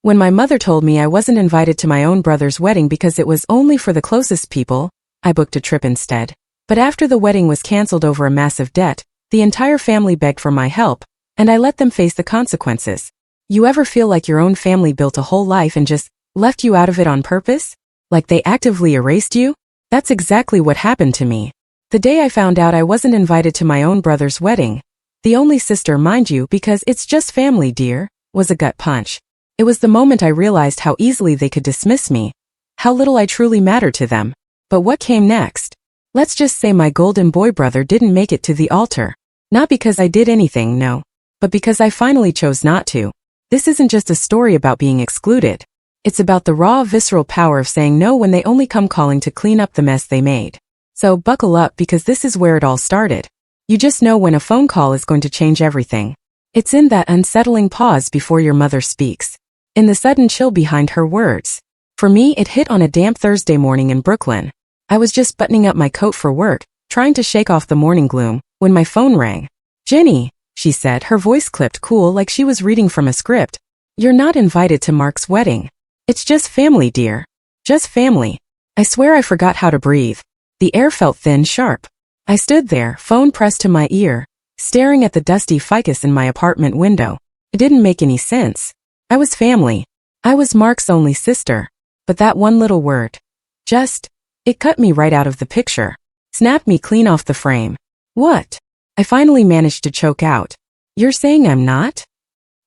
When my mother told me I wasn't invited to my own brother's wedding because it was only for the closest people, I booked a trip instead. But after the wedding was canceled over a massive debt, the entire family begged for my help, and I let them face the consequences. You ever feel like your own family built a whole life and just left you out of it on purpose? Like they actively erased you? That's exactly what happened to me. The day I found out I wasn't invited to my own brother's wedding, the only sister, mind you, because it's just family, dear, was a gut punch. It was the moment I realized how easily they could dismiss me, how little I truly mattered to them. But what came next? Let's just say my golden boy brother didn't make it to the altar. Not because I did anything, no, but because I finally chose not to. This isn't just a story about being excluded. It's about the raw, visceral power of saying no when they only come calling to clean up the mess they made. So buckle up, because this is where it all started. You just know when a phone call is going to change everything. It's in that unsettling pause before your mother speaks. In the sudden chill behind her words. For me, it hit on a damp Thursday morning in Brooklyn. I was just buttoning up my coat for work, trying to shake off the morning gloom, when my phone rang. "Jenny," she said, her voice clipped cool like she was reading from a script. "You're not invited to Mark's wedding. It's just family, dear. Just family." I swear I forgot how to breathe. The air felt thin, sharp. I stood there, phone pressed to my ear, staring at the dusty ficus in my apartment window. It didn't make any sense. I was family. I was Mark's only sister. But that one little word, just, it cut me right out of the picture. Snapped me clean off the frame. "What?" I finally managed to choke out. "You're saying I'm not?"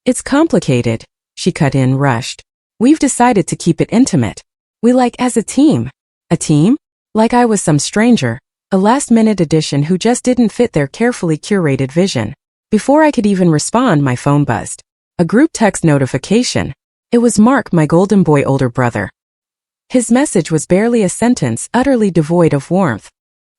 "It's complicated," she cut in, rushed. "We've decided to keep it intimate. We like as a team." A team? Like I was some stranger, a last-minute addition who just didn't fit their carefully curated vision. Before I could even respond, my phone buzzed. A group text notification. It was Mark, my golden boy older brother. His message was barely a sentence, utterly devoid of warmth.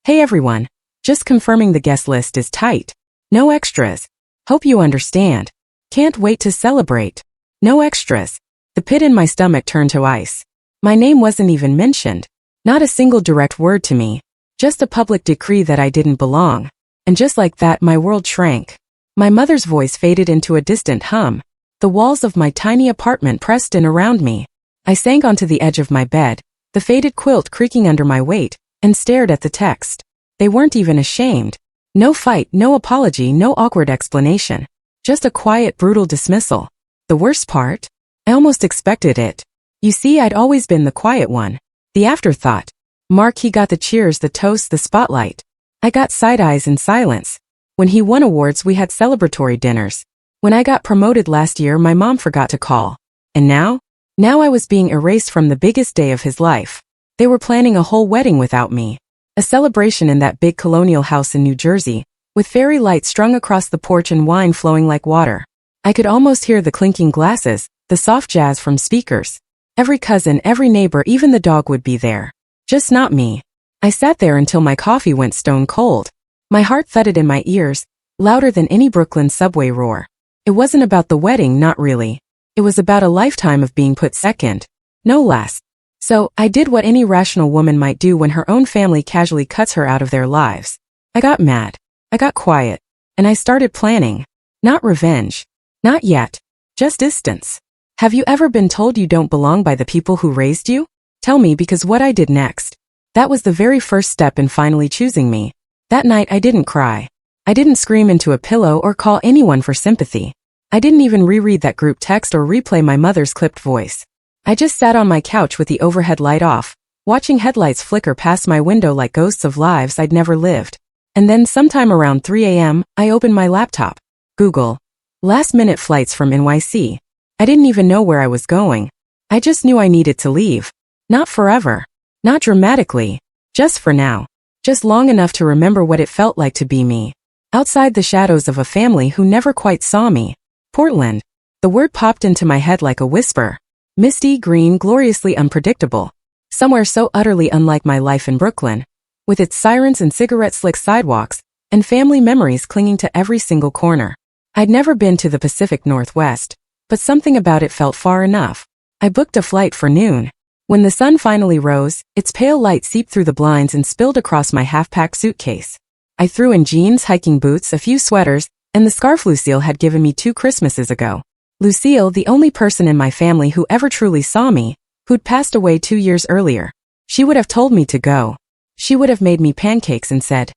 "Hey everyone. Just confirming the guest list is tight. No extras. Hope you understand. Can't wait to celebrate. No extras." The pit in my stomach turned to ice. My name wasn't even mentioned. Not a single direct word to me. Just a public decree that I didn't belong. And just like that, my world shrank. My mother's voice faded into a distant hum. The walls of my tiny apartment pressed in around me. I sank onto the edge of my bed, the faded quilt creaking under my weight, and stared at the text. They weren't even ashamed. No fight, no apology, no awkward explanation. Just a quiet, brutal dismissal. The worst part? I almost expected it. You see, I'd always been the quiet one. The afterthought. Mark, he got the cheers, the toast, the spotlight. I got side eyes and silence. When he won awards, we had celebratory dinners. When I got promoted last year, my mom forgot to call. And now? Now I was being erased from the biggest day of his life. They were planning a whole wedding without me. A celebration in that big colonial house in New Jersey, with fairy lights strung across the porch and wine flowing like water. I could almost hear the clinking glasses, the soft jazz from speakers. Every cousin, every neighbor, even the dog would be there. Just not me. I sat there until my coffee went stone cold. My heart thudded in my ears, louder than any Brooklyn subway roar. It wasn't about the wedding, not really. It was about a lifetime of being put second. No less. So, I did what any rational woman might do when her own family casually cuts her out of their lives. I got mad. I got quiet. And I started planning. Not revenge. Not yet. Just distance. Have you ever been told you don't belong by the people who raised you? Tell me, because what I did next. That was the very first step in finally choosing me. That night I didn't cry. I didn't scream into a pillow or call anyone for sympathy. I didn't even reread that group text or replay my mother's clipped voice. I just sat on my couch with the overhead light off, watching headlights flicker past my window like ghosts of lives I'd never lived. And then sometime around 3 a.m., I opened my laptop. Google. Last-minute flights from NYC. I didn't even know where I was going. I just knew I needed to leave. Not forever. Not dramatically. Just for now. Just long enough to remember what it felt like to be me. Outside the shadows of a family who never quite saw me. Portland. The word popped into my head like a whisper. Misty, green, gloriously unpredictable. Somewhere so utterly unlike my life in Brooklyn. With its sirens and cigarette-slick sidewalks, and family memories clinging to every single corner. I'd never been to the Pacific Northwest, but something about it felt far enough. I booked a flight for noon. When the sun finally rose, its pale light seeped through the blinds and spilled across my half-packed suitcase. I threw in jeans, hiking boots, a few sweaters, and the scarf Lucille had given me 2 Christmases ago. Lucille, the only person in my family who ever truly saw me, who'd passed away 2 years earlier. She would have told me to go. She would have made me pancakes and said,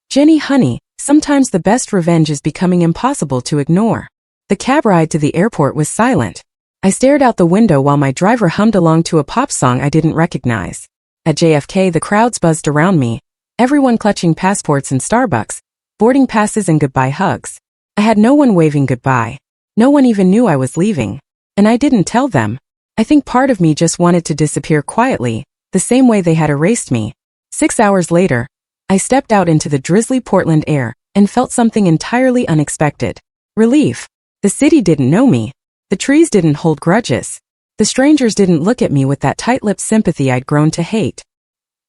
"Jenny, honey, sometimes the best revenge is becoming impossible to ignore." The cab ride to the airport was silent. I stared out the window while my driver hummed along to a pop song I didn't recognize. At JFK, the crowds buzzed around me, everyone clutching passports and Starbucks, boarding passes and goodbye hugs. I had no one waving goodbye. No one even knew I was leaving. And I didn't tell them. I think part of me just wanted to disappear quietly, the same way they had erased me. 6 hours later, I stepped out into the drizzly Portland air and felt something entirely unexpected. Relief. The city didn't know me. The trees didn't hold grudges. The strangers didn't look at me with that tight-lipped sympathy I'd grown to hate.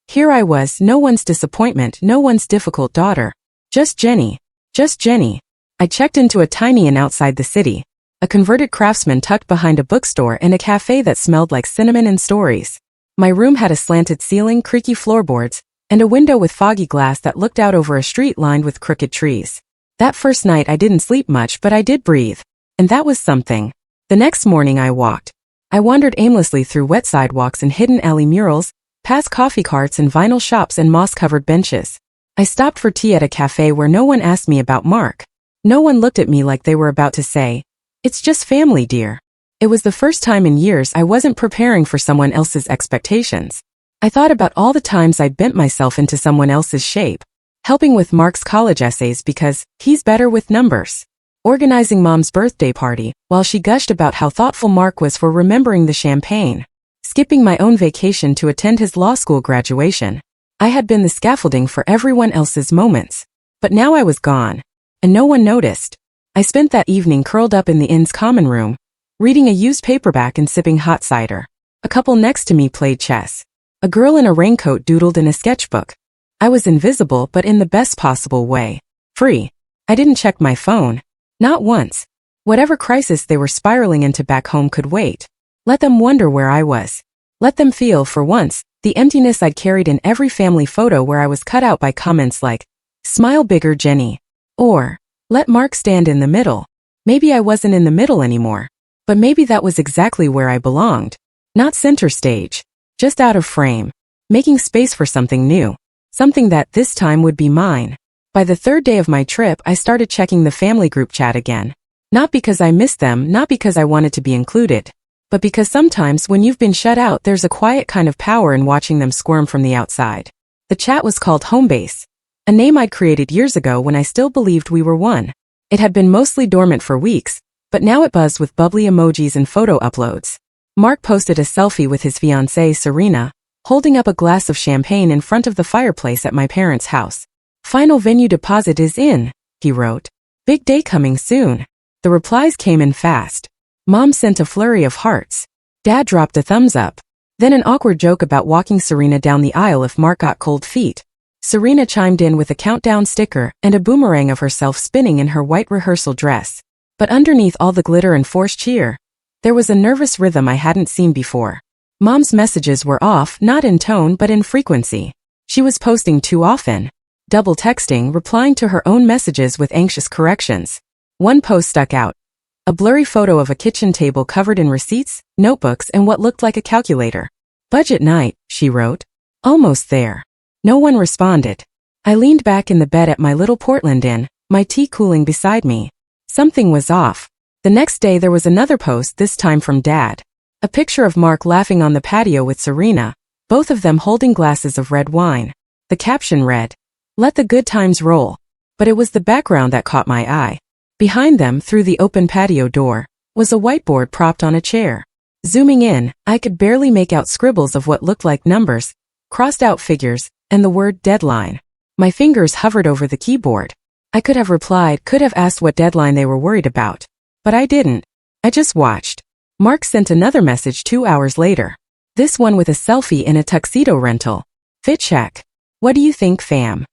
Here I was, no one's disappointment, no one's difficult daughter. Just Jenny. Just Jenny. I checked into a tiny inn outside the city, a converted craftsman tucked behind a bookstore and a cafe that smelled like cinnamon and stories. My room had a slanted ceiling, creaky floorboards, and a window with foggy glass that looked out over a street lined with crooked trees. That first night I didn't sleep much, but I did breathe. And that was something. The next morning I walked. I wandered aimlessly through wet sidewalks and hidden alley murals, past coffee carts and vinyl shops and moss-covered benches. I stopped for tea at a cafe where no one asked me about Mark. No one looked at me like they were about to say, "It's just family, dear." It was the first time in years I wasn't preparing for someone else's expectations. I thought about all the times I'd bent myself into someone else's shape. Helping with Mark's college essays because he's better with numbers. Organizing Mom's birthday party while she gushed about how thoughtful Mark was for remembering the champagne. Skipping my own vacation to attend his law school graduation. I had been the scaffolding for everyone else's moments. But now I was gone. And no one noticed. I spent that evening curled up in the inn's common room, reading a used paperback and sipping hot cider. A couple next to me played chess. A girl in a raincoat doodled in a sketchbook. I was invisible, but in the best possible way. Free. I didn't check my phone. Not once. Whatever crisis they were spiraling into back home could wait. Let them wonder where I was. Let them feel, for once, the emptiness I'd carried in every family photo where I was cut out by comments like, "Smile bigger, Jenny." Or, "Let Mark stand in the middle." Maybe I wasn't in the middle anymore. But maybe that was exactly where I belonged. Not center stage. Just out of frame. Making space for something new. Something that, this time, would be mine. By the third day of my trip, I started checking the family group chat again. Not because I missed them, not because I wanted to be included. But because sometimes when you've been shut out, there's a quiet kind of power in watching them squirm from the outside. The chat was called Homebase. A name I'd created years ago when I still believed we were one. It had been mostly dormant for weeks, but now it buzzed with bubbly emojis and photo uploads. Mark posted a selfie with his fiancée, Serena, holding up a glass of champagne in front of the fireplace at my parents' house. "Final venue deposit is in," he wrote. "Big day coming soon." The replies came in fast. Mom sent a flurry of hearts. Dad dropped a thumbs up. Then an awkward joke about walking Serena down the aisle if Mark got cold feet. Serena chimed in with a countdown sticker and a boomerang of herself spinning in her white rehearsal dress. But underneath all the glitter and forced cheer, there was a nervous rhythm I hadn't seen before. Mom's messages were off, not in tone but in frequency. She was posting too often. Double texting, replying to her own messages with anxious corrections. One post stuck out. A blurry photo of a kitchen table covered in receipts, notebooks, and what looked like a calculator. "Budget night," she wrote. "Almost there." No one responded. I leaned back in the bed at my little Portland inn, my tea cooling beside me. Something was off. The next day there was another post, this time from Dad. A picture of Mark laughing on the patio with Serena, both of them holding glasses of red wine. The caption read, "Let the good times roll." But it was the background that caught my eye. Behind them, through the open patio door, was a whiteboard propped on a chair. Zooming in, I could barely make out scribbles of what looked like numbers, crossed-out figures, and the word deadline. My fingers hovered over the keyboard. I could have replied, could have asked what deadline they were worried about. But I didn't. I just watched. Mark sent another message 2 hours later. This one with a selfie in a tuxedo rental. "Fit check. What do you think, fam?"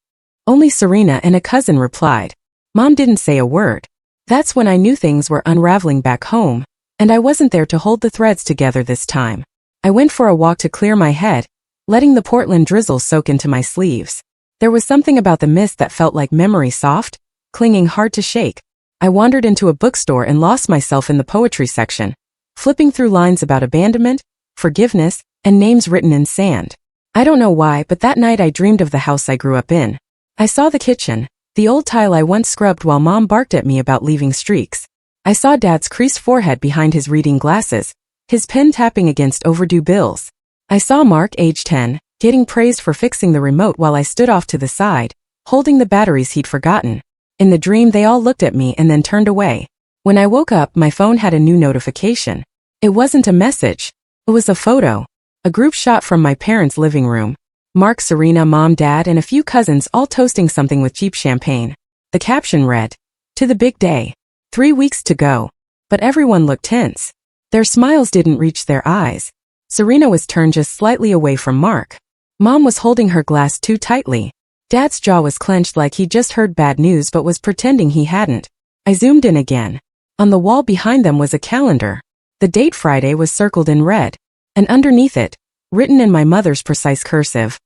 Only Serena and a cousin replied. Mom didn't say a word. That's when I knew things were unraveling back home, and I wasn't there to hold the threads together this time. I went for a walk to clear my head, letting the Portland drizzle soak into my sleeves. There was something about the mist that felt like memory soft, clinging hard to shake. I wandered into a bookstore and lost myself in the poetry section, flipping through lines about abandonment, forgiveness, and names written in sand. I don't know why, but that night I dreamed of the house I grew up in. I saw the kitchen, the old tile I once scrubbed while Mom barked at me about leaving streaks. I saw Dad's creased forehead behind his reading glasses, his pen tapping against overdue bills. I saw Mark, age 10, getting praised for fixing the remote while I stood off to the side, holding the batteries he'd forgotten. In the dream, they all looked at me and then turned away. When I woke up, my phone had a new notification. It wasn't a message. It was a photo. A group shot from my parents' living room. Mark, Serena, Mom, Dad, and a few cousins all toasting something with cheap champagne. The caption read, "To the big day. 3 weeks to go." But everyone looked tense. Their smiles didn't reach their eyes. Serena was turned just slightly away from Mark. Mom was holding her glass too tightly. Dad's jaw was clenched like he'd just heard bad news but was pretending he hadn't. I zoomed in again. On the wall behind them was a calendar. The date Friday was circled in red. And underneath it, written in my mother's precise cursive,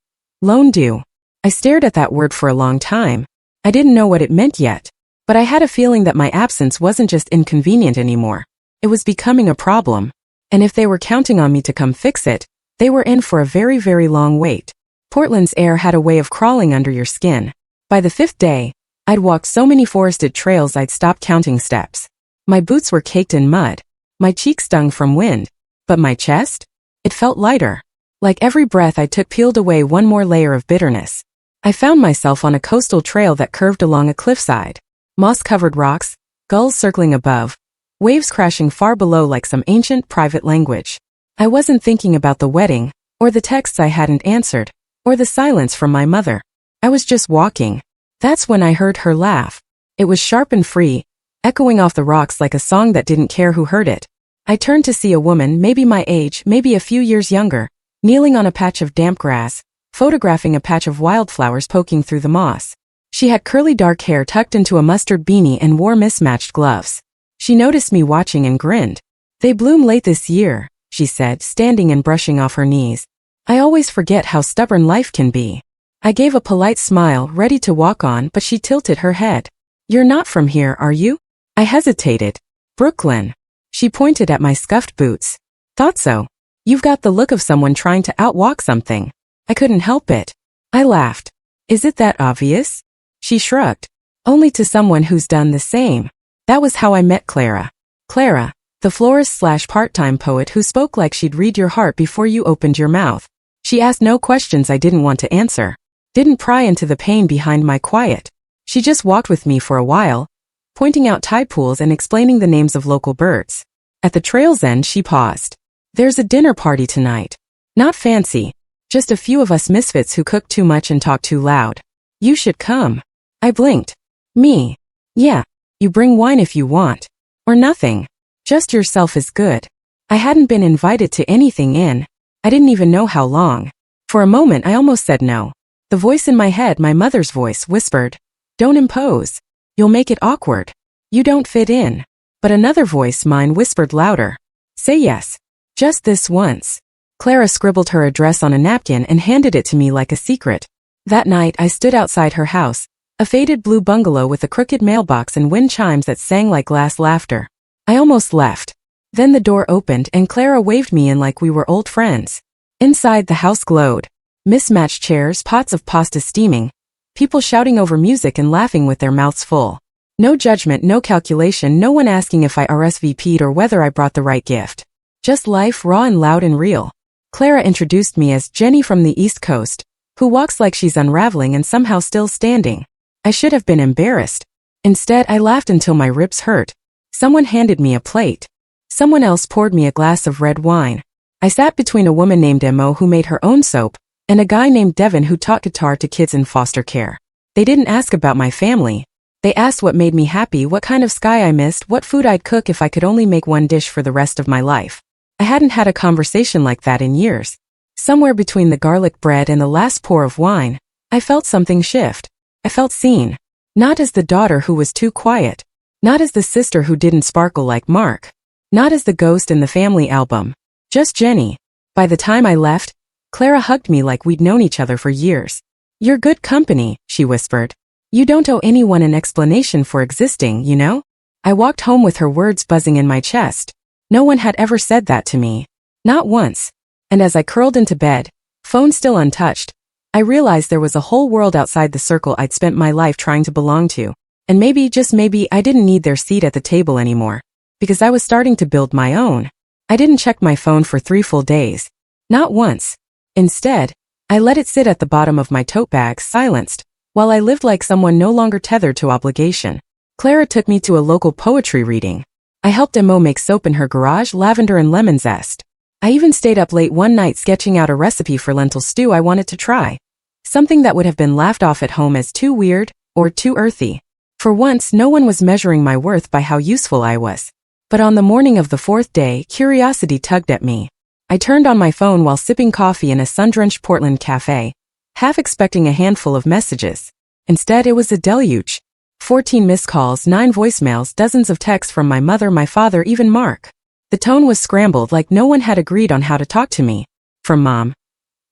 "Loan due." I stared at that word for a long time. I didn't know what it meant yet. But I had a feeling that my absence wasn't just inconvenient anymore. It was becoming a problem. And if they were counting on me to come fix it, they were in for a very, very long wait. Portland's air had a way of crawling under your skin. By the 5th day, I'd walked so many forested trails I'd stopped counting steps. My boots were caked in mud. My cheeks stung from wind. But my chest? It felt lighter. Like every breath I took peeled away one more layer of bitterness. I found myself on a coastal trail that curved along a cliffside. Moss-covered rocks, gulls circling above, waves crashing far below like some ancient private language. I wasn't thinking about the wedding, or the texts I hadn't answered, or the silence from my mother. I was just walking. That's when I heard her laugh. It was sharp and free, echoing off the rocks like a song that didn't care who heard it. I turned to see a woman, maybe my age, maybe a few years younger, kneeling on a patch of damp grass, photographing a patch of wildflowers poking through the moss. She had curly dark hair tucked into a mustard beanie and wore mismatched gloves. She noticed me watching and grinned. "They bloom late this year," she said, standing and brushing off her knees. "I always forget how stubborn life can be." I gave a polite smile, ready to walk on, but she tilted her head. "You're not from here, are you?" I hesitated. "Brooklyn." She pointed at my scuffed boots. "Thought so. You've got the look of someone trying to outwalk something." I couldn't help it. I laughed. "Is it that obvious?" She shrugged. "Only to someone who's done the same." That was how I met Clara. Clara, the florist/part-time poet who spoke like she'd read your heart before you opened your mouth. She asked no questions I didn't want to answer. Didn't pry into the pain behind my quiet. She just walked with me for a while, pointing out tide pools and explaining the names of local birds. At the trail's end, she paused. "There's a dinner party tonight. Not fancy. Just a few of us misfits who cook too much and talk too loud. You should come." I blinked. "Me? Yeah. You bring wine if you want. Or nothing. Just yourself is good." I hadn't been invited to anything in. I didn't even know how long. For a moment I almost said no. The voice in my head, my mother's voice, whispered, "Don't impose. You'll make it awkward. You don't fit in." But another voice, mine, whispered louder, "Say yes. Just this once." Clara scribbled her address on a napkin and handed it to me like a secret. That night I stood outside her house, a faded blue bungalow with a crooked mailbox and wind chimes that sang like glass laughter. I almost left. Then the door opened and Clara waved me in like we were old friends. Inside, the house glowed. Mismatched chairs, pots of pasta steaming, people shouting over music and laughing with their mouths full. No judgment, no calculation, no one asking if I RSVP'd or whether I brought the right gift. Just life, raw and loud and real. Clara introduced me as Jenny from the East Coast, who walks like she's unraveling and somehow still standing. I should have been embarrassed. Instead, I laughed until my ribs hurt. Someone handed me a plate. Someone else poured me a glass of red wine. I sat between a woman named Mo who made her own soap, and a guy named Devin who taught guitar to kids in foster care. They didn't ask about my family. They asked what made me happy, what kind of sky I missed, what food I'd cook if I could only make one dish for the rest of my life. I hadn't had a conversation like that in years. Somewhere between the garlic bread and the last pour of wine, I felt something shift. I felt seen. Not as the daughter who was too quiet. Not as the sister who didn't sparkle like Mark. Not as the ghost in the family album. Just Jenny. By the time I left, Clara hugged me like we'd known each other for years. "You're good company," she whispered. "You don't owe anyone an explanation for existing, you know?" I walked home with her words buzzing in my chest. No one had ever said that to me. Not once. And as I curled into bed, phone still untouched, I realized there was a whole world outside the circle I'd spent my life trying to belong to. And maybe, just maybe, I didn't need their seat at the table anymore. Because I was starting to build my own. I didn't check my phone for 3 full days. Not once. Instead, I let it sit at the bottom of my tote bag, silenced, while I lived like someone no longer tethered to obligation. Clara took me to a local poetry reading. I helped Emo make soap in her garage, lavender and lemon zest. I even stayed up late one night sketching out a recipe for lentil stew I wanted to try. Something that would have been laughed off at home as too weird, or too earthy. For once, no one was measuring my worth by how useful I was. But on the morning of the 4th day, curiosity tugged at me. I turned on my phone while sipping coffee in a sun-drenched Portland cafe, half expecting a handful of messages. Instead, it was a deluge. 14 missed calls, 9 voicemails, dozens of texts from my mother, my father, even Mark. The tone was scrambled, like no one had agreed on how to talk to me. From Mom.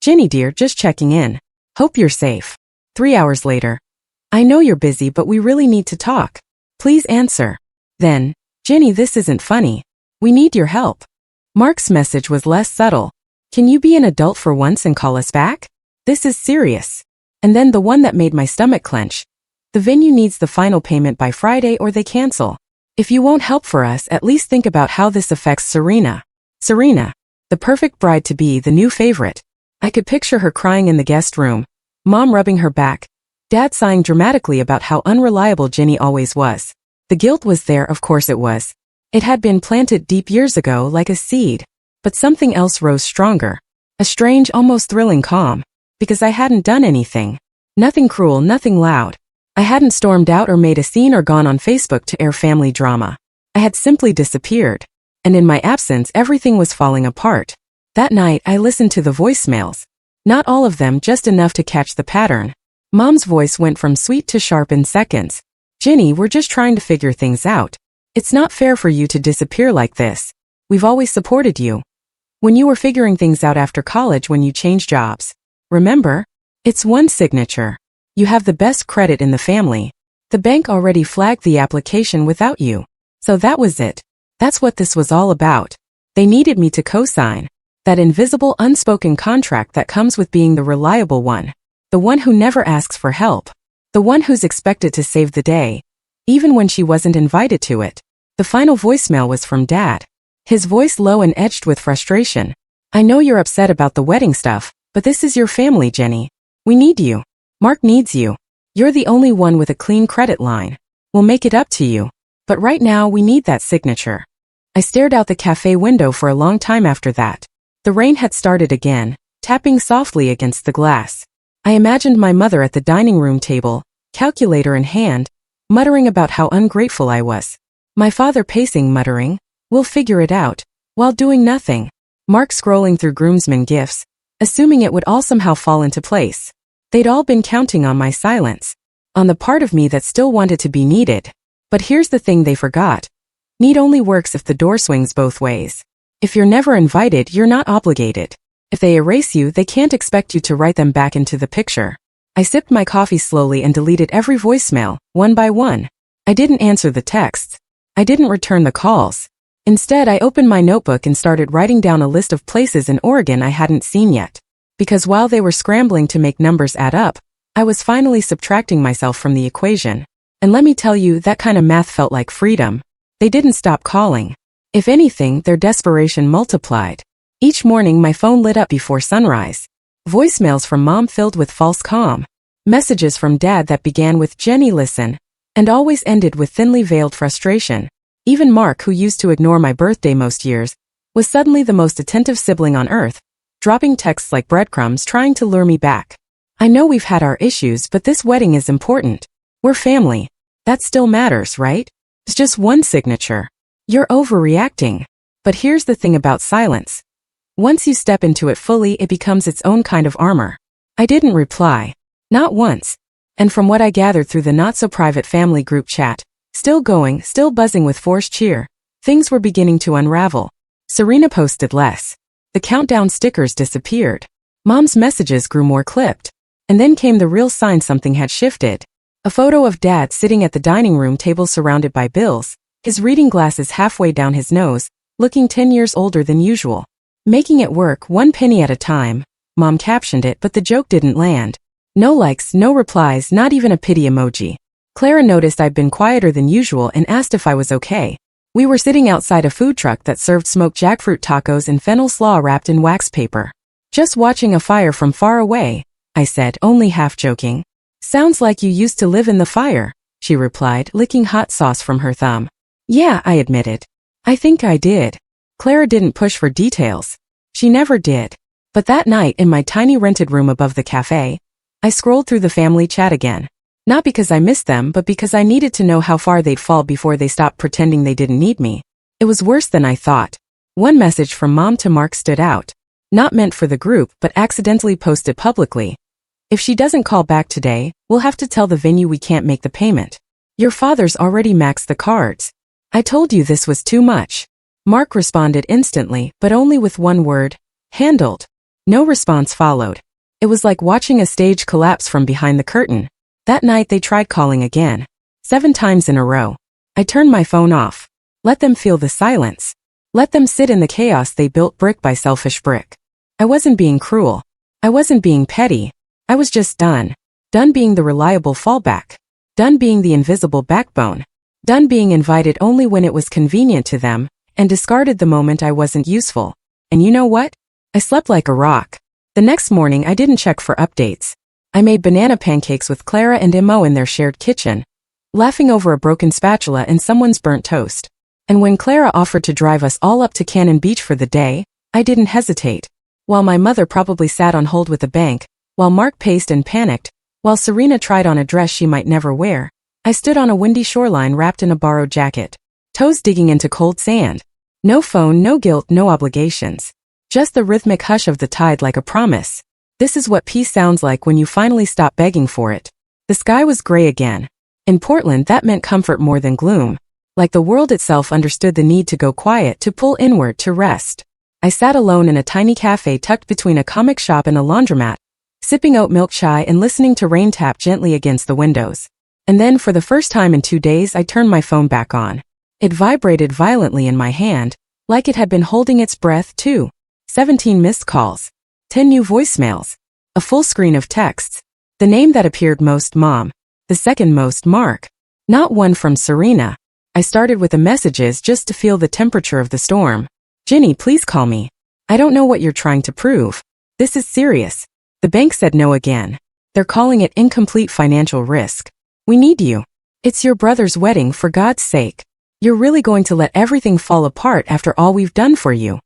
Ginny dear, just checking in. Hope you're safe. 3 hours later. I know you're busy, but we really need to talk. Please answer. Then, Ginny, this isn't funny. We need your help. Mark's message was less subtle. Can you be an adult for once and call us back? This is serious. And then the one that made my stomach clench. The venue needs the final payment by Friday or they cancel. If you won't help for us, at least think about how this affects Serena. Serena, the perfect bride-to-be, the new favorite. I could picture her crying in the guest room, Mom rubbing her back, Dad sighing dramatically about how unreliable Ginny always was. The guilt was there, of course it was. It had been planted deep years ago like a seed. But something else rose stronger. A strange, almost thrilling calm. Because I hadn't done anything. Nothing cruel, nothing loud. I hadn't stormed out or made a scene or gone on Facebook to air family drama. I had simply disappeared. And in my absence, everything was falling apart. That night, I listened to the voicemails. Not all of them, just enough to catch the pattern. Mom's voice went from sweet to sharp in seconds. Ginny, we're just trying to figure things out. It's not fair for you to disappear like this. We've always supported you. When you were figuring things out after college when you changed jobs. Remember? It's one signature. You have the best credit in the family. The bank already flagged the application without you. So that was it. That's what this was all about. They needed me to co-sign. That invisible, unspoken contract that comes with being the reliable one. The one who never asks for help. The one who's expected to save the day. Even when she wasn't invited to it. The final voicemail was from Dad. His voice low and edged with frustration. I know you're upset about the wedding stuff, but this is your family, Jenny. We need you. Mark needs you. You're the only one with a clean credit line. We'll make it up to you. But right now we need that signature. I stared out the cafe window for a long time after that. The rain had started again, tapping softly against the glass. I imagined my mother at the dining room table, calculator in hand, muttering about how ungrateful I was. My father pacing, muttering, "We'll figure it out," while doing nothing. Mark scrolling through groomsmen gifts, assuming it would all somehow fall into place. They'd all been counting on my silence. On the part of me that still wanted to be needed. But here's the thing they forgot. Need only works if the door swings both ways. If you're never invited, you're not obligated. If they erase you, they can't expect you to write them back into the picture. I sipped my coffee slowly and deleted every voicemail, one by one. I didn't answer the texts. I didn't return the calls. Instead, I opened my notebook and started writing down a list of places in Oregon I hadn't seen yet. Because while they were scrambling to make numbers add up, I was finally subtracting myself from the equation. And let me tell you, that kind of math felt like freedom. They didn't stop calling. If anything, their desperation multiplied. Each morning my phone lit up before sunrise. Voicemails from Mom filled with false calm. Messages from Dad that began with "Jenny, listen," and always ended with thinly veiled frustration. Even Mark, who used to ignore my birthday most years, was suddenly the most attentive sibling on earth, dropping texts like breadcrumbs trying to lure me back. I know we've had our issues, but this wedding is important. We're family. That still matters, right? It's just one signature. You're overreacting. But here's the thing about silence. Once you step into it fully, it becomes its own kind of armor. I didn't reply. Not once. And from what I gathered through the not-so-private family group chat, still going, still buzzing with forced cheer, things were beginning to unravel. Serena posted less. The countdown stickers disappeared. Mom's messages grew more clipped. And then came the real sign something had shifted. A photo of Dad sitting at the dining room table surrounded by bills, his reading glasses halfway down his nose, looking 10 years older than usual. Making it work 1 penny at a time, Mom captioned it, but the joke didn't land. No likes, no replies, not even a pity emoji. Clara noticed I'd been quieter than usual and asked if I was okay. We were sitting outside a food truck that served smoked jackfruit tacos and fennel slaw wrapped in wax paper. Just watching a fire from far away, I said, only half joking. Sounds like you used to live in the fire, she replied, licking hot sauce from her thumb. Yeah, I admitted. I think I did. Clara didn't push for details. She never did. But that night in my tiny rented room above the cafe, I scrolled through the family chat again. Not because I missed them, but because I needed to know how far they'd fall before they stopped pretending they didn't need me. It was worse than I thought. One message from Mom to Mark stood out. Not meant for the group, but accidentally posted publicly. If she doesn't call back today, we'll have to tell the venue we can't make the payment. Your father's already maxed the cards. I told you this was too much. Mark responded instantly, but only with one word, handled. No response followed. It was like watching a stage collapse from behind the curtain. That night they tried calling again. 7 times in a row. I turned my phone off. Let them feel the silence. Let them sit in the chaos they built brick by selfish brick. I wasn't being cruel. I wasn't being petty. I was just done. Done being the reliable fallback. Done being the invisible backbone. Done being invited only when it was convenient to them, and discarded the moment I wasn't useful. And you know what? I slept like a rock. The next morning I didn't check for updates. I made banana pancakes with Clara and Mo in their shared kitchen, laughing over a broken spatula and someone's burnt toast. And when Clara offered to drive us all up to Cannon Beach for the day, I didn't hesitate. While my mother probably sat on hold with a bank, while Mark paced and panicked, while Serena tried on a dress she might never wear, I stood on a windy shoreline wrapped in a borrowed jacket, toes digging into cold sand. No phone, no guilt, no obligations. Just the rhythmic hush of the tide like a promise. This is what peace sounds like when you finally stop begging for it. The sky was gray again. In Portland, that meant comfort more than gloom. Like the world itself understood the need to go quiet, to pull inward, to rest. I sat alone in a tiny cafe tucked between a comic shop and a laundromat, sipping oat milk chai and listening to rain tap gently against the windows. And then, for the first time in 2 days, I turned my phone back on. It vibrated violently in my hand, like it had been holding its breath too. 17 missed calls. 10 new voicemails. A full screen of texts. The name that appeared most, Mom. The second most, Mark. Not one from Serena. I started with the messages just to feel the temperature of the storm. Ginny, please call me. I don't know what you're trying to prove. This is serious. The bank said no again. They're calling it incomplete financial risk. We need you. It's your brother's wedding, for God's sake. You're really going to let everything fall apart after all we've done for you.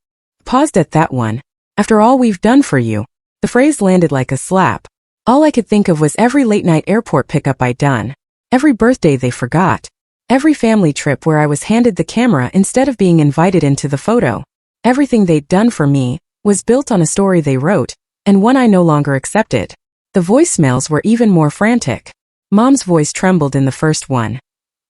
Paused at that one. After all we've done for you. The phrase landed like a slap. All I could think of was every late-night airport pickup I'd done. Every birthday they forgot. Every family trip where I was handed the camera instead of being invited into the photo. Everything they'd done for me was built on a story they wrote, and one I no longer accepted. The voicemails were even more frantic. Mom's voice trembled in the first one.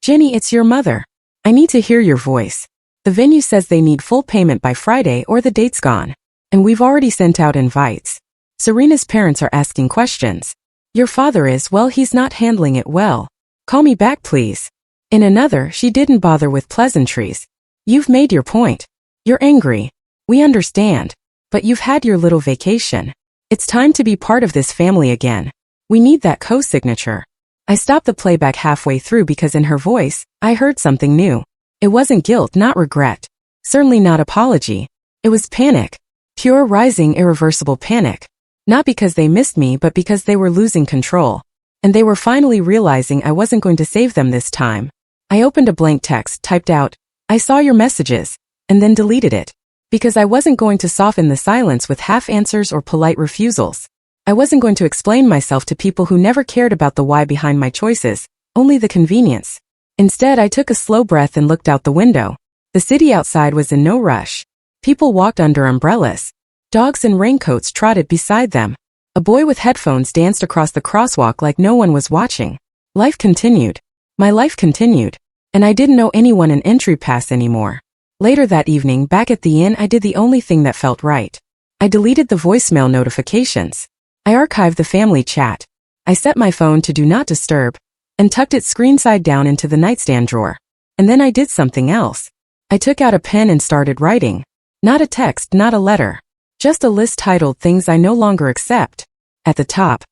Ginny, it's your mother. I need to hear your voice. The venue says they need full payment by Friday or the date's gone. And we've already sent out invites. Serena's parents are asking questions. Your father is, well, he's not handling it well. Call me back, please. In another, she didn't bother with pleasantries. You've made your point. You're angry. We understand. But you've had your little vacation. It's time to be part of this family again. We need that co-signature. I stopped the playback halfway through because in her voice, I heard something new. It wasn't guilt, not regret. Certainly not apology. It was panic. Pure, rising, irreversible panic. Not because they missed me, but because they were losing control. And they were finally realizing I wasn't going to save them this time. I opened a blank text, typed out, I saw your messages, and then deleted it. Because I wasn't going to soften the silence with half answers or polite refusals. I wasn't going to explain myself to people who never cared about the why behind my choices, only the convenience. Instead, I took a slow breath and looked out the window. The city outside was in no rush. People walked under umbrellas. Dogs in raincoats trotted beside them. A boy with headphones danced across the crosswalk like no one was watching. Life continued. My life continued. And I didn't owe anyone an entry pass anymore. Later that evening, back at the inn, I did the only thing that felt right. I deleted the voicemail notifications. I archived the family chat. I set my phone to do not disturb, and tucked it screen side down into the nightstand drawer. And then I did something else. I took out a pen and started writing. Not a text, not a letter. Just a list titled Things I No Longer Accept. At the top,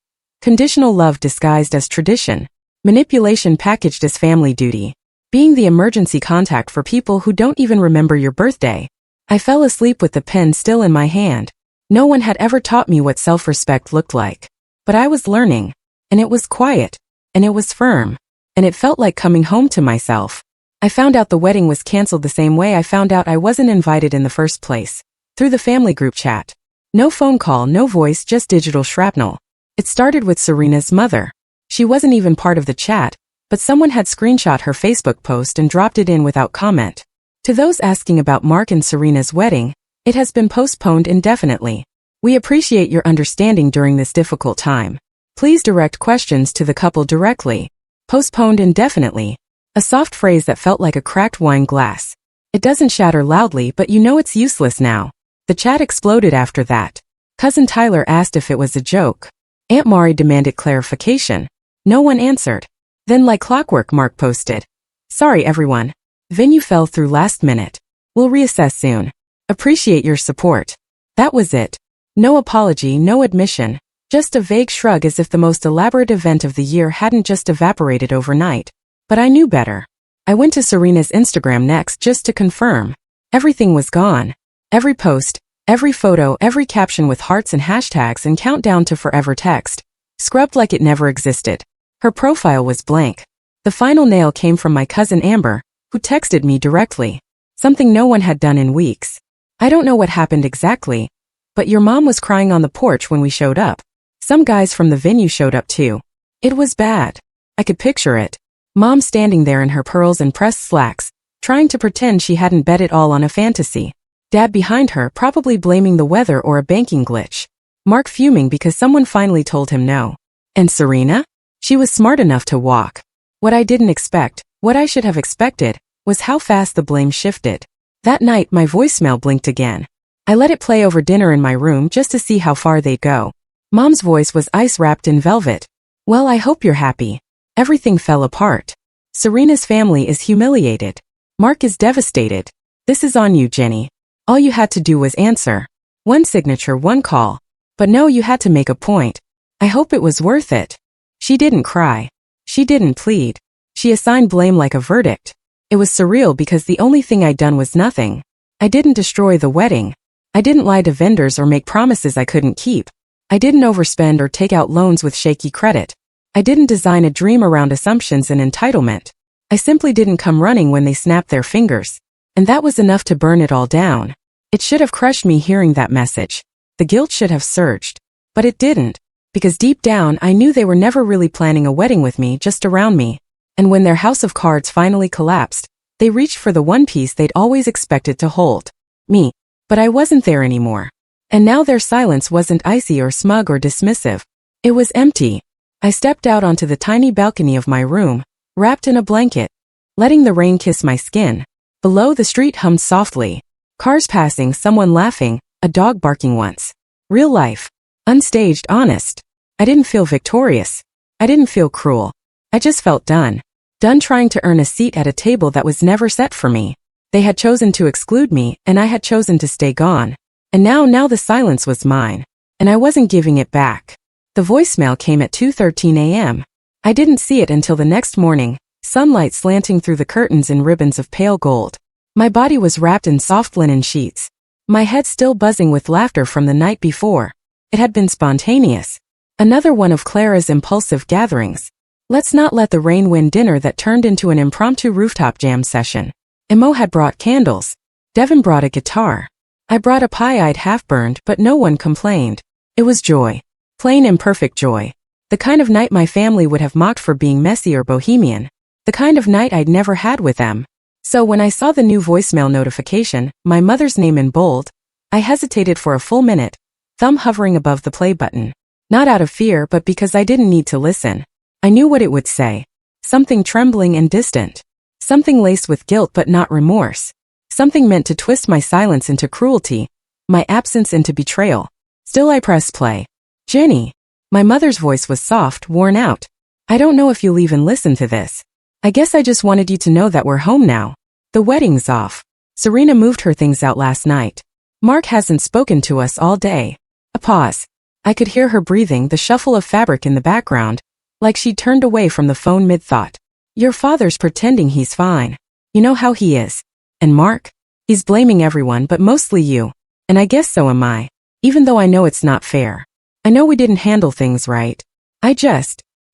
conditional love disguised as tradition. Manipulation packaged as family duty. Being the emergency contact for people who don't even remember your birthday. I fell asleep with the pen still in my hand. No one had ever taught me what self-respect looked like. But I was learning. And it was quiet. And it was firm. And it felt like coming home to myself. I found out the wedding was canceled the same way I found out I wasn't invited in the first place. Through the family group chat. No phone call, no voice, just digital shrapnel. It started with Serena's mother. She wasn't even part of the chat, but someone had screenshot her Facebook post and dropped it in without comment. To those asking about Mark and Serena's wedding, it has been postponed indefinitely. We appreciate your understanding during this difficult time. Please direct questions to the couple directly. Postponed indefinitely. A soft phrase that felt like a cracked wine glass. It doesn't shatter loudly, but you know it's useless now. The chat exploded after that. Cousin Tyler asked if it was a joke. Aunt Mari demanded clarification. No one answered. Then like clockwork, Mark posted. Sorry everyone. Venue fell through last minute. We'll reassess soon. Appreciate your support. That was it. No apology, no admission. Just a vague shrug as if the most elaborate event of the year hadn't just evaporated overnight. But I knew better. I went to Serena's Instagram next just to confirm. Everything was gone. Every post, every photo, every caption with hearts and hashtags and countdown to forever text. Scrubbed like it never existed. Her profile was blank. The final nail came from my cousin Amber, who texted me directly. Something no one had done in weeks. I don't know what happened exactly, but your mom was crying on the porch when we showed up. Some guys from the venue showed up too. It was bad. I could picture it. Mom standing there in her pearls and pressed slacks, trying to pretend she hadn't bet it all on a fantasy. Dad behind her probably blaming the weather or a banking glitch. Mark fuming because someone finally told him no. And Serena? She was smart enough to walk. What I didn't expect, what I should have expected, was how fast the blame shifted. That night my voicemail blinked again. I let it play over dinner in my room just to see how far they'd go. Mom's voice was ice wrapped in velvet. Well, I hope you're happy. Everything fell apart. Serena's family is humiliated. Mark is devastated. This is on you, Jenny. All you had to do was answer. One signature, one call. But no, you had to make a point. I hope it was worth it. She didn't cry. She didn't plead. She assigned blame like a verdict. It was surreal because the only thing I'd done was nothing. I didn't destroy the wedding. I didn't lie to vendors or make promises I couldn't keep. I didn't overspend or take out loans with shaky credit. I didn't design a dream around assumptions and entitlement. I simply didn't come running when they snapped their fingers. And that was enough to burn it all down. It should have crushed me hearing that message. The guilt should have surged. But it didn't. Because deep down I knew they were never really planning a wedding with me, just around me. And when their house of cards finally collapsed, they reached for the one piece they'd always expected to hold. Me. But I wasn't there anymore. And now their silence wasn't icy or smug or dismissive. It was empty. I stepped out onto the tiny balcony of my room, wrapped in a blanket, letting the rain kiss my skin. Below, the street hummed softly. Cars passing, someone laughing, a dog barking once. Real life. Unstaged, honest. I didn't feel victorious. I didn't feel cruel. I just felt done. Done trying to earn a seat at a table that was never set for me. They had chosen to exclude me, and I had chosen to stay gone. And now the silence was mine. And I wasn't giving it back. The voicemail came at 2:13 a.m. I didn't see it until the next morning, sunlight slanting through the curtains in ribbons of pale gold. My body was wrapped in soft linen sheets. My head still buzzing with laughter from the night before. It had been spontaneous. Another one of Clara's impulsive gatherings. Let's not let the rain win dinner that turned into an impromptu rooftop jam session. Emo had brought candles. Devin brought a guitar. I brought a pie-eyed half-burned, but no one complained. It was joy. Plain imperfect joy. The kind of night my family would have mocked for being messy or bohemian. The kind of night I'd never had with them. So when I saw the new voicemail notification, my mother's name in bold, I hesitated for a full minute, thumb hovering above the play button. Not out of fear, but because I didn't need to listen. I knew what it would say. Something trembling and distant. Something laced with guilt but not remorse. Something meant to twist my silence into cruelty, my absence into betrayal. Still I pressed play. Jenny. My mother's voice was soft, worn out. I don't know if you'll even listen to this. I guess I just wanted you to know that we're home now. The wedding's off. Serena moved her things out last night. Mark hasn't spoken to us all day. A pause. I could hear her breathing, the shuffle of fabric in the background, like she turned away from the phone mid-thought. Your father's pretending he's fine. You know how he is. And Mark? He's blaming everyone but mostly you. And I guess so am I. Even though I know it's not fair. I know we didn't handle things right.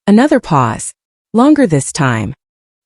Another pause. Longer this time.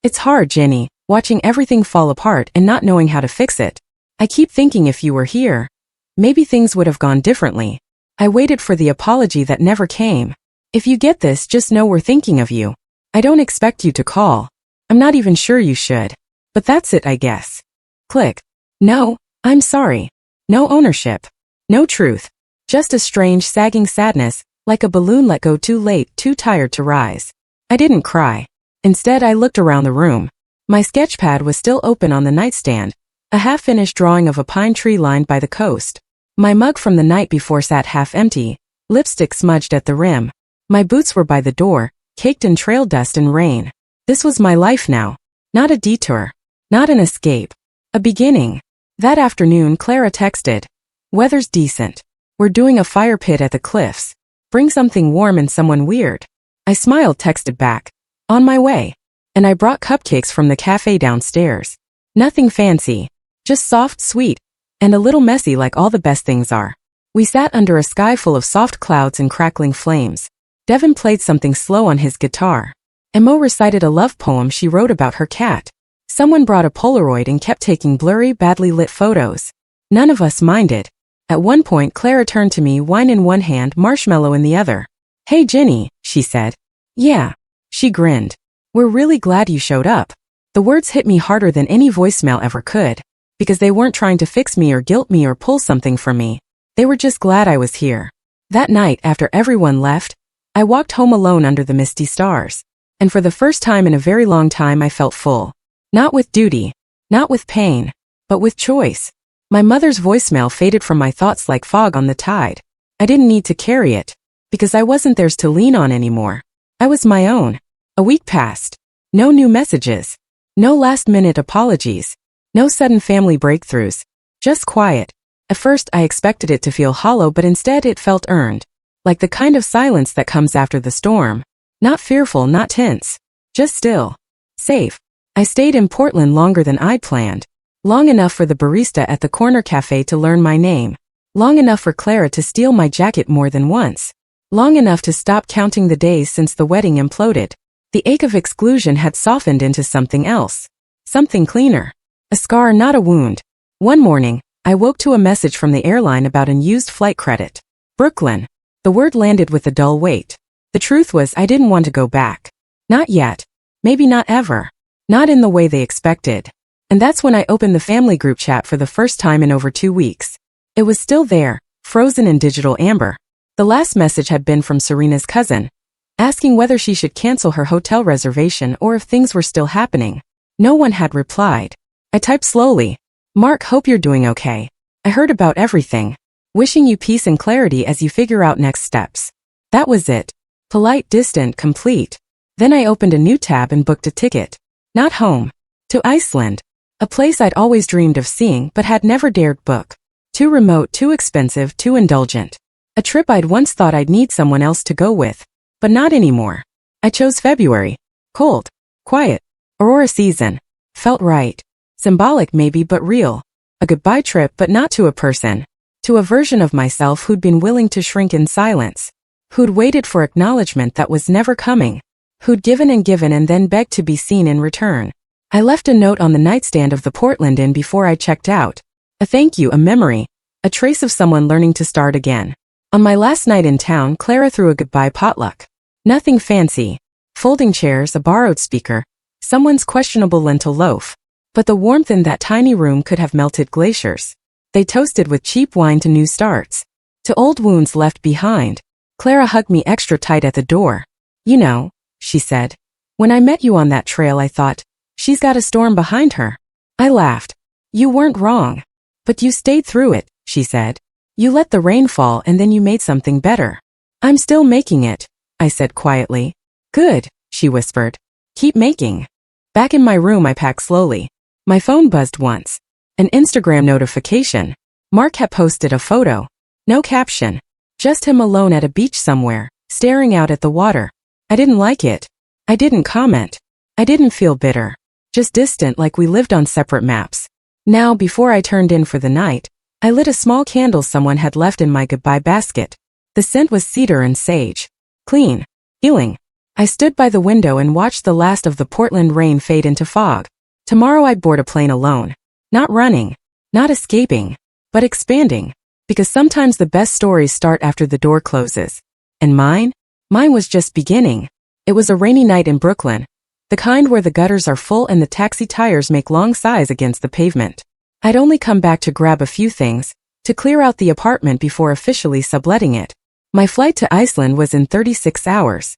It's hard, Jenny, watching everything fall apart and not knowing how to fix it. I keep thinking if you were here, maybe things would have gone differently. I waited for the apology that never came. If you get this, just know we're thinking of you. I don't expect you to call. I'm not even sure you should. But that's it, I guess. Click. No, I'm sorry. No ownership. No truth. Just a strange, sagging sadness, like a balloon let go too late, too tired to rise. I didn't cry. Instead, I looked around the room. My sketchpad was still open on the nightstand, a half-finished drawing of a pine tree lined by the coast. My mug from the night before sat half-empty, lipstick smudged at the rim. My boots were by the door, caked in trail dust and rain. This was my life now. Not a detour. Not an escape. A beginning. That afternoon, Clara texted. Weather's decent. We're doing a fire pit at the cliffs. Bring something warm and someone weird. I smiled, texted back. On my way. And I brought cupcakes from the cafe downstairs. Nothing fancy. Just soft, sweet, and a little messy like all the best things are. We sat under a sky full of soft clouds and crackling flames. Devin played something slow on his guitar. Emo recited a love poem she wrote about her cat. Someone brought a Polaroid and kept taking blurry, badly lit photos. None of us minded. At one point, Clara turned to me, wine in one hand, marshmallow in the other. Hey, Ginny, she said. Yeah. She grinned. We're really glad you showed up. The words hit me harder than any voicemail ever could. Because they weren't trying to fix me or guilt me or pull something from me. They were just glad I was here. That night, after everyone left, I walked home alone under the misty stars. And for the first time in a very long time, I felt full. Not with duty. Not with pain. But with choice. My mother's voicemail faded from my thoughts like fog on the tide. I didn't need to carry it. Because I wasn't theirs to lean on anymore. I was my own. A week passed. No new messages. No last-minute apologies. No sudden family breakthroughs. Just quiet. At first, I expected it to feel hollow, but instead it felt earned. Like the kind of silence that comes after the storm. Not fearful, not tense. Just still. Safe. I stayed in Portland longer than I'd planned. Long enough for the barista at the corner cafe to learn my name. Long enough for Clara to steal my jacket more than once. Long enough to stop counting the days since the wedding imploded. The ache of exclusion had softened into something else. Something cleaner. A scar, not a wound. One morning, I woke to a message from the airline about an used flight credit. Brooklyn. The word landed with a dull weight. The truth was I didn't want to go back. Not yet. Maybe not ever. Not in the way they expected. And that's when I opened the family group chat for the first time in over 2 weeks. It was still there, frozen in digital amber. The last message had been from Serena's cousin, asking whether she should cancel her hotel reservation or if things were still happening. No one had replied. I typed slowly. Mark, hope you're doing okay. I heard about everything. Wishing you peace and clarity as you figure out next steps. That was it. Polite, distant, complete. Then I opened a new tab and booked a ticket. Not home. To Iceland. A place I'd always dreamed of seeing but had never dared book. Too remote, too expensive, too indulgent. A trip I'd once thought I'd need someone else to go with. But not anymore. I chose February. Cold. Quiet. Aurora season. Felt right. Symbolic maybe, but real. A goodbye trip, but not to a person. To a version of myself who'd been willing to shrink in silence. Who'd waited for acknowledgement that was never coming. Who'd given and then begged to be seen in return. I left a note on the nightstand of the Portland Inn before I checked out. A thank you, a memory. A trace of someone learning to start again. On my last night in town, Clara threw a goodbye potluck. Nothing fancy. Folding chairs, a borrowed speaker. Someone's questionable lentil loaf. But the warmth in that tiny room could have melted glaciers. They toasted with cheap wine to new starts. To old wounds left behind. Clara hugged me extra tight at the door. You know, she said. When I met you on that trail, I thought, she's got a storm behind her. I laughed. You weren't wrong. But you stayed through it, she said. You let the rain fall and then you made something better. I'm still making it, I said quietly. Good, she whispered. Keep making. Back in my room I packed slowly. My phone buzzed once. An Instagram notification. Mark had posted a photo. No caption. Just him alone at a beach somewhere, staring out at the water. I didn't like it. I didn't comment. I didn't feel bitter. Just distant, like we lived on separate maps. Now, before I turned in for the night, I lit a small candle someone had left in my goodbye basket. The scent was cedar and sage. Clean. Healing. I stood by the window and watched the last of the Portland rain fade into fog. Tomorrow I'd board a plane alone. Not running. Not escaping. But expanding. Because sometimes the best stories start after the door closes. And mine? Mine was just beginning. It was a rainy night in Brooklyn. The kind where the gutters are full and the taxi tires make long sighs against the pavement. I'd only come back to grab a few things, to clear out the apartment before officially subletting it. My flight to Iceland was in 36 hours.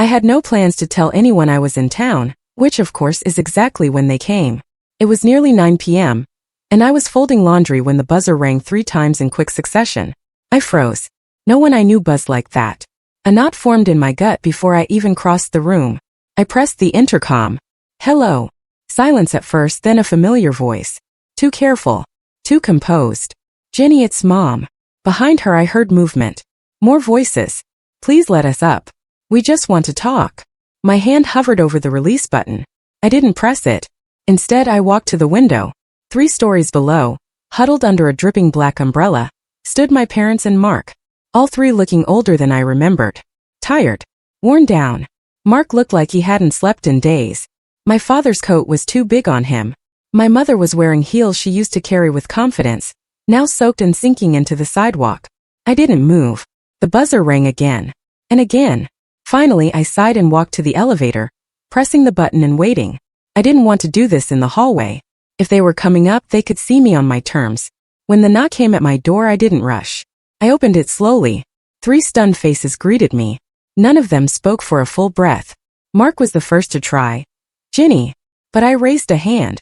I had no plans to tell anyone I was in town, which of course is exactly when they came. It was nearly 9 p.m., and I was folding laundry when the buzzer rang 3 times in quick succession. I froze. No one I knew buzzed like that. A knot formed in my gut before I even crossed the room. I pressed the intercom. Hello. Silence at first, then a familiar voice. Too careful. Too composed. Jenny, it's Mom. Behind her I heard movement. More voices. Please let us up. We just want to talk. My hand hovered over the release button. I didn't press it. Instead, I walked to the window. 3 stories below, huddled under a dripping black umbrella, stood my parents and Mark. All 3 looking older than I remembered. Tired. Worn down. Mark looked like he hadn't slept in days. My father's coat was too big on him. My mother was wearing heels she used to carry with confidence, now soaked and sinking into the sidewalk. I didn't move. The buzzer rang again. And again. Finally, I sighed and walked to the elevator, pressing the button and waiting. I didn't want to do this in the hallway. If they were coming up, they could see me on my terms. When the knock came at my door, I didn't rush. I opened it slowly. 3 stunned faces greeted me. None of them spoke for a full breath. Mark was the first to try. Ginny. But I raised a hand.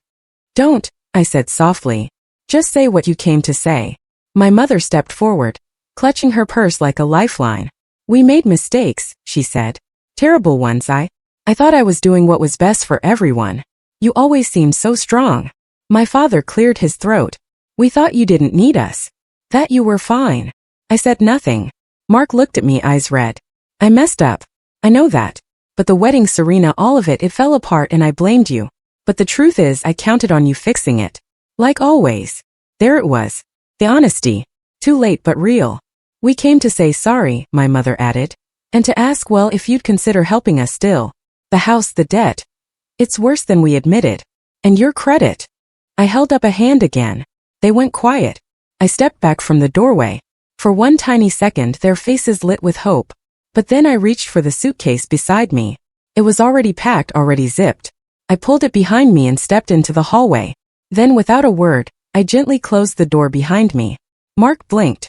Don't, I said softly. Just say what you came to say. My mother stepped forward, clutching her purse like a lifeline. We made mistakes, she said. Terrible ones. I thought I was doing what was best for everyone. You always seemed so strong. My father cleared his throat. We thought you didn't need us. That you were fine. I said nothing. Mark looked at me, eyes red. I messed up. I know that. But the wedding, Serena, all of it fell apart and I blamed you. But the truth is, I counted on you fixing it. Like always. There it was. The honesty. Too late but real. We came to say sorry, my mother added. And to ask, well, if you'd consider helping us still. The house, the debt. It's worse than we admitted. And your credit. I held up a hand again. They went quiet. I stepped back from the doorway. For one tiny second, their faces lit with hope. But then I reached for the suitcase beside me. It was already packed, already zipped. I pulled it behind me and stepped into the hallway. Then, without a word, I gently closed the door behind me. Mark blinked.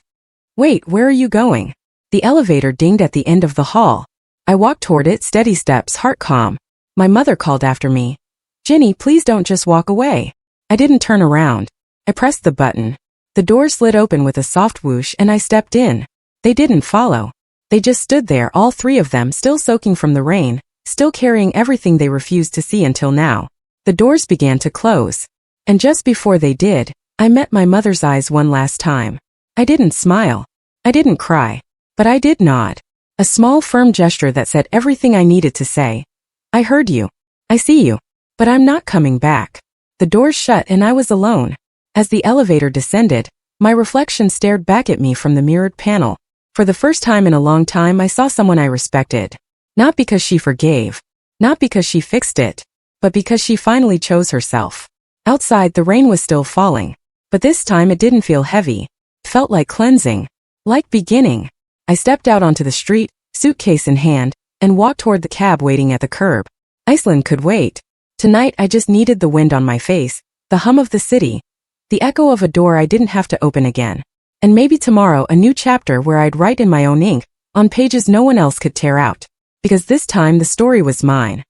Wait, where are you going? The elevator dinged at the end of the hall. I walked toward it, steady steps, heart calm. My mother called after me. Ginny, please don't just walk away. I didn't turn around. I pressed the button. The door slid open with a soft whoosh and I stepped in. They didn't follow. They just stood there, all 3 of them, still soaking from the rain, still carrying everything they refused to see until now. The doors began to close. And just before they did, I met my mother's eyes one last time. I didn't smile. I didn't cry. But I did nod. A small, firm gesture that said everything I needed to say. I heard you. I see you. But I'm not coming back. The doors shut and I was alone. As the elevator descended, my reflection stared back at me from the mirrored panel. For the first time in a long time, I saw someone I respected. Not because she forgave. Not because she fixed it. But because she finally chose herself. Outside, the rain was still falling. But this time it didn't feel heavy. It felt like cleansing. Like beginning. I stepped out onto the street, suitcase in hand, and walked toward the cab waiting at the curb. Iceland could wait. Tonight I just needed the wind on my face, the hum of the city, the echo of a door I didn't have to open again. And maybe tomorrow a new chapter where I'd write in my own ink, on pages no one else could tear out. Because this time the story was mine.